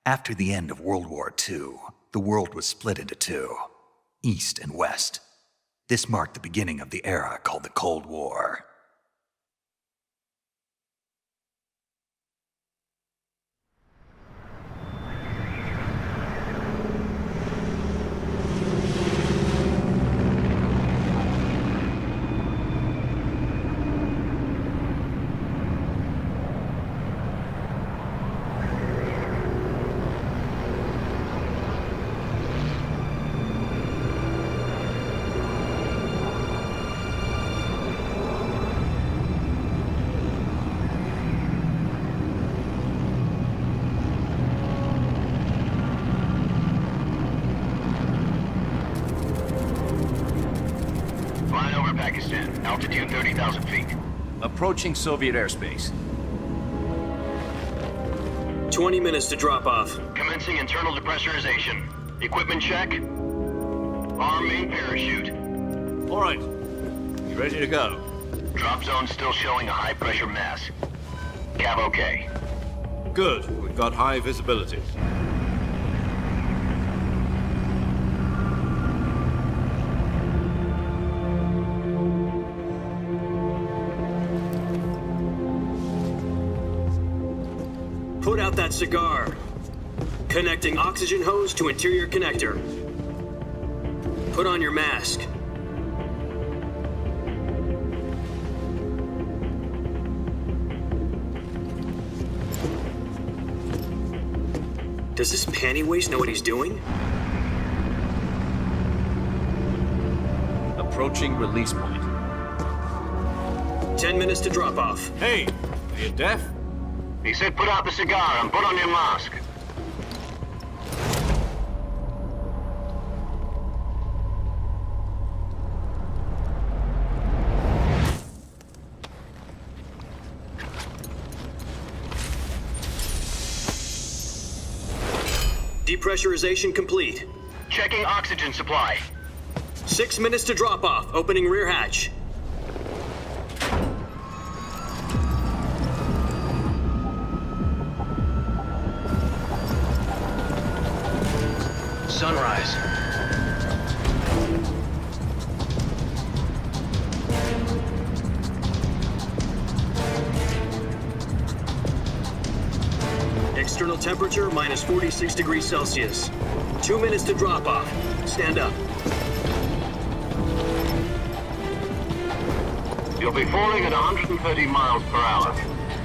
After the end of World War II, the world was split into two, East and West. This marked the beginning of the era called the Cold War. Altitude 30,000 feet. Approaching Soviet airspace. 20 minutes to drop off. Commencing internal depressurization. Equipment check. Arm main parachute. All right. You ready to go? Drop zone still showing a high pressure mass. Cav okay. Good. We've got high visibility. Put out that cigar. Connecting oxygen hose to interior connector. Put on your mask. Does this panty waste know what he's doing? Approaching release point. 10 minutes to drop off. Hey, are you deaf? He said put out the cigar and put on your mask. Depressurization complete. Checking oxygen supply. 6 minutes to drop off. Opening rear hatch. Sunrise. External temperature minus 46 degrees Celsius. 2 minutes to drop off. Stand up. You'll be falling at 130 miles per hour.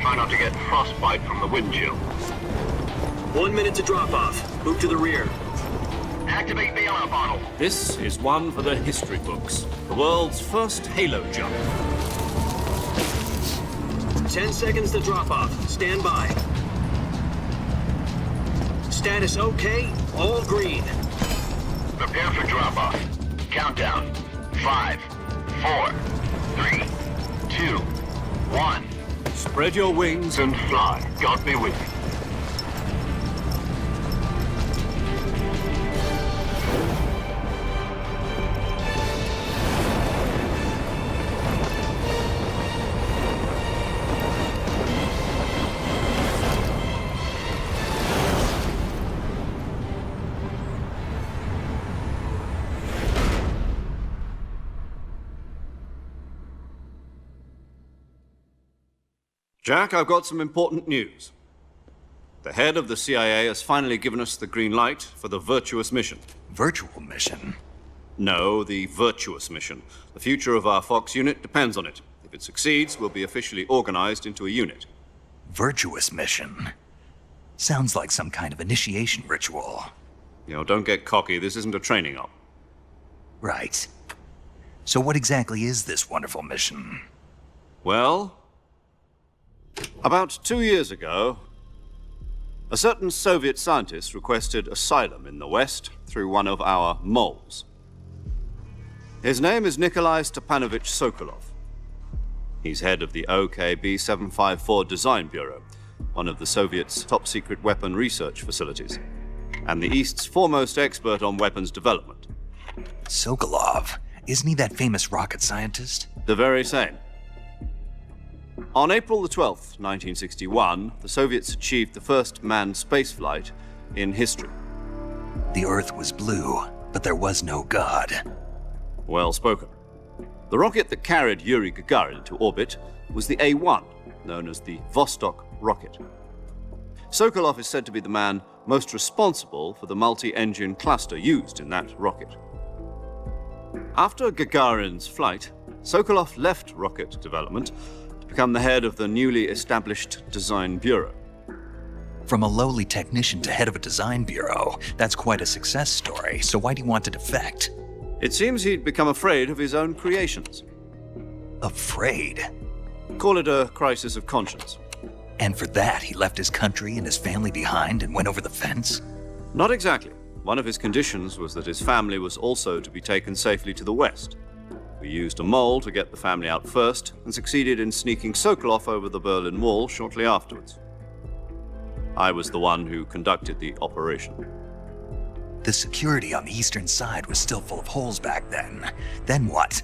Try not to get frostbite from the wind chill. 1 minute to drop off. Move to the rear. Activate bailout bottle. This is one for the history books. The world's first halo jump. 10 seconds to drop off. Stand by. Status okay. All green. Prepare for drop off. Countdown. 5, 4, 3, 2, 1. Spread your wings And fly. God be with you. Jack, I've got some important news. The head of the CIA has finally given us the green light for the virtuous mission. Virtual mission? No, the virtuous mission. The future of our Fox unit depends on it. If it succeeds, we'll be officially organized into a unit. Virtuous mission? Sounds like some kind of initiation ritual. You know, don't get cocky. This isn't a training op. Right. So what exactly is this wonderful mission? Well, about 2 years ago, a certain Soviet scientist requested asylum in the West through one of our moles. His name is Nikolai Stepanovich Sokolov. He's head of the OKB 754 Design Bureau, one of the Soviets' top-secret weapon research facilities, and the East's foremost expert on weapons development. Sokolov? Isn't he that famous rocket scientist? The very same. On April the 12th, 1961, the Soviets achieved the first manned spaceflight in history. The Earth was blue, but there was no God. Well spoken. The rocket that carried Yuri Gagarin to orbit was the A-1, known as the Vostok rocket. Sokolov is said to be the man most responsible for the multi-engine cluster used in that rocket. After Gagarin's flight, Sokolov left rocket development to become the head of the newly established Design Bureau. From a lowly technician to head of a design bureau, that's quite a success story, so why do you want to defect? It seems he'd become afraid of his own creations. Afraid? Call it a crisis of conscience. And for that, he left his country and his family behind and went over the fence? Not exactly. One of his conditions was that his family was also to be taken safely to the west. We used a mole to get the family out first and succeeded in sneaking Sokolov over the Berlin Wall shortly afterwards. I was the one who conducted the operation. The security on the eastern side was still full of holes back then. Then what?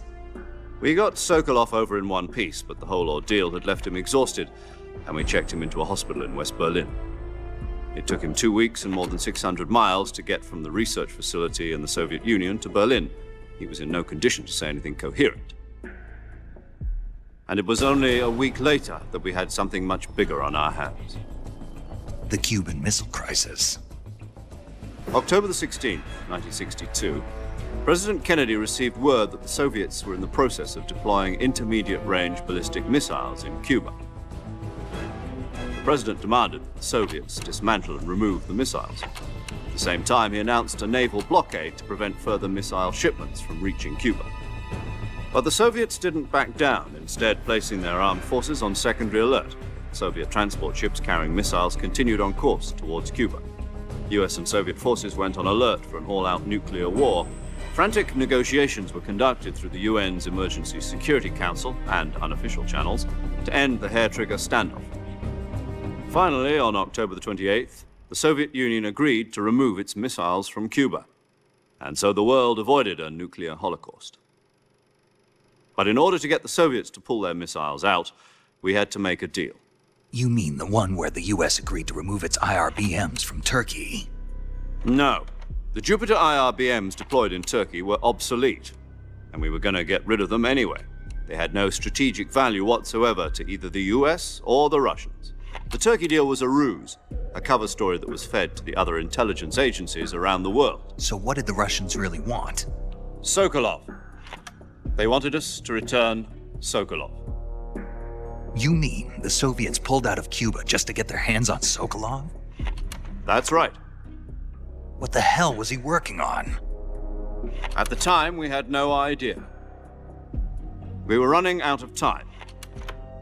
We got Sokolov over in one piece, but the whole ordeal had left him exhausted, and we checked him into a hospital in West Berlin. It took him 2 weeks and more than 600 miles to get from the research facility in the Soviet Union to Berlin. He was in no condition to say anything coherent. And it was only a week later that we had something much bigger on our hands. The Cuban Missile Crisis. October the 16th, 1962, President Kennedy received word that the Soviets were in the process of deploying intermediate-range ballistic missiles in Cuba. The president demanded that the Soviets dismantle and remove the missiles. At the same time, he announced a naval blockade to prevent further missile shipments from reaching Cuba. But the Soviets didn't back down, instead placing their armed forces on secondary alert. Soviet transport ships carrying missiles continued on course towards Cuba. US and Soviet forces went on alert for an all-out nuclear war. Frantic negotiations were conducted through the UN's Emergency Security Council and unofficial channels to end the hair-trigger standoff. Finally, on October the 28th, the Soviet Union agreed to remove its missiles from Cuba, and so the world avoided a nuclear holocaust. But in order to get the Soviets to pull their missiles out, we had to make a deal. You mean the one where the US agreed to remove its IRBMs from Turkey? No. The Jupiter IRBMs deployed in Turkey were obsolete, and we were going to get rid of them anyway. They had no strategic value whatsoever to either the US or the Russians. The Turkey deal was a ruse, a cover story that was fed to the other intelligence agencies around the world. So what did the Russians really want? Sokolov. They wanted us to return Sokolov. You mean the Soviets pulled out of Cuba just to get their hands on Sokolov? That's right. What the hell was he working on? At the time, we had no idea. We were running out of time.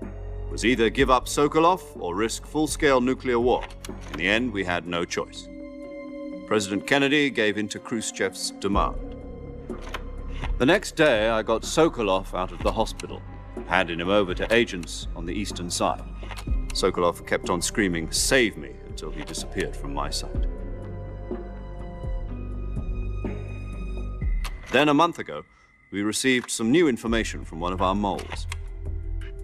It was either give up Sokolov or risk full-scale nuclear war. In the end, we had no choice. President Kennedy gave in to Khrushchev's demand. The next day, I got Sokolov out of the hospital, handing him over to agents on the eastern side. Sokolov kept on screaming, "Save me," until he disappeared from my sight. Then a month ago, we received some new information from one of our moles.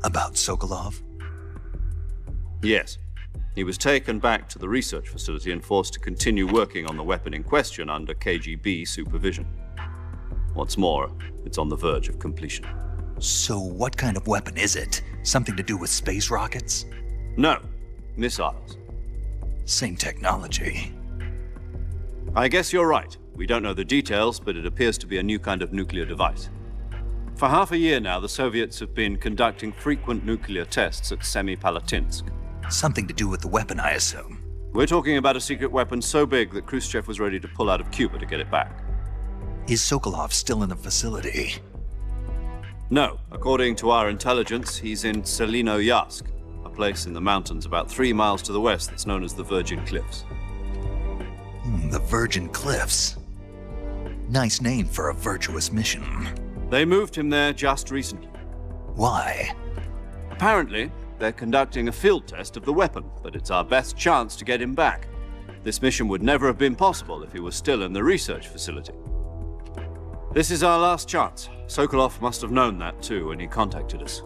About Sokolov? Yes. He was taken back to the research facility and forced to continue working on the weapon in question under KGB supervision. What's more, it's on the verge of completion. So what kind of weapon is it? Something to do with space rockets? No, missiles. Same technology. I guess you're right. We don't know the details, but it appears to be a new kind of nuclear device. For half a year now, the Soviets have been conducting frequent nuclear tests at Semipalatinsk. Something to do with the weapon, I assume. We're talking about a secret weapon so big that Khrushchev was ready to pull out of Cuba to get it back. Is Sokolov still in the facility? No. According to our intelligence, he's in Selinoyarsk, a place in the mountains about 3 miles to the west that's known as the Virgin Cliffs. The Virgin Cliffs. Nice name for a virtuous mission. They moved him there just recently. Why? Apparently, they're conducting a field test of the weapon, but it's our best chance to get him back. This mission would never have been possible if he was still in the research facility. This is our last chance. Sokolov must have known that too when he contacted us.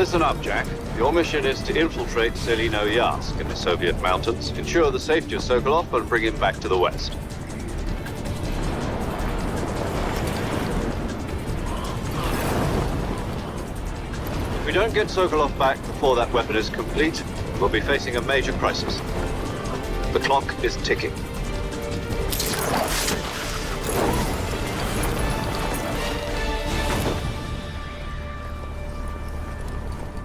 Listen up, Jack. Your mission is to infiltrate Selino Yask in the Soviet mountains, ensure the safety of Sokolov, and bring him back to the west. If we don't get Sokolov back before that weapon is complete, we'll be facing a major crisis. The clock is ticking.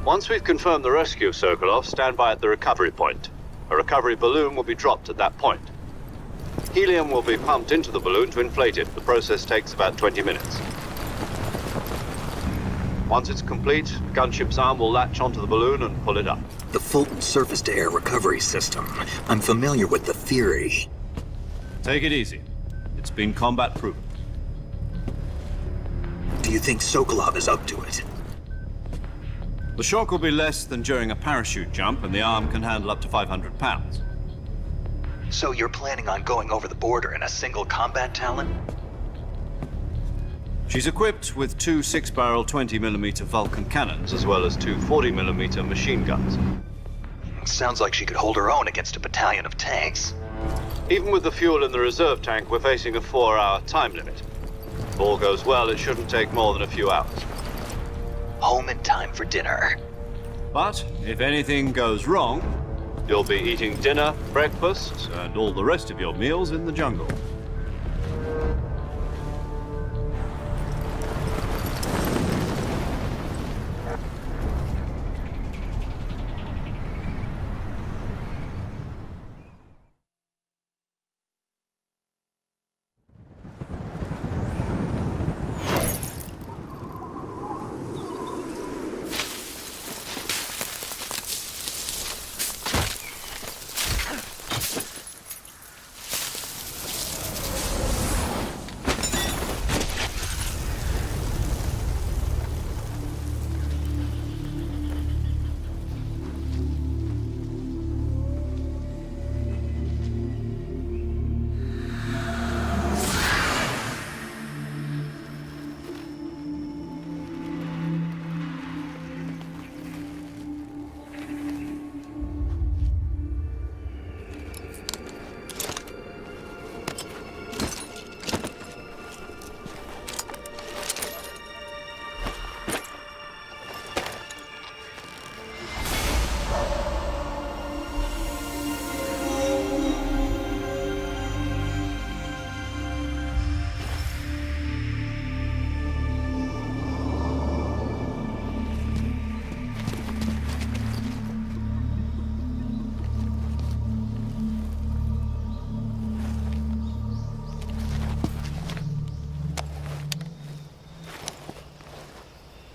Once we've confirmed the rescue of Sokolov, stand by at the recovery point. A recovery balloon will be dropped at that point. Helium will be pumped into the balloon to inflate it. The process takes about 20 minutes. Once it's complete, the gunship's arm will latch onto the balloon and pull it up. The Fulton surface-to-air recovery system. I'm familiar with the theory. Take it easy. It's been combat-proven. Do you think Sokolov is up to it? The shock will be less than during a parachute jump, and the arm can handle up to 500 pounds. So you're planning on going over the border in a single combat Talon? She's equipped with two 6-barrel 20mm Vulcan cannons, as well as two 40mm machine guns. Sounds like she could hold her own against a battalion of tanks. Even with the fuel in the reserve tank, we're facing a 4-hour time limit. If all goes well, it shouldn't take more than a few hours. Home in time for dinner. But if anything goes wrong, you'll be eating dinner, breakfast, and all the rest of your meals in the jungle.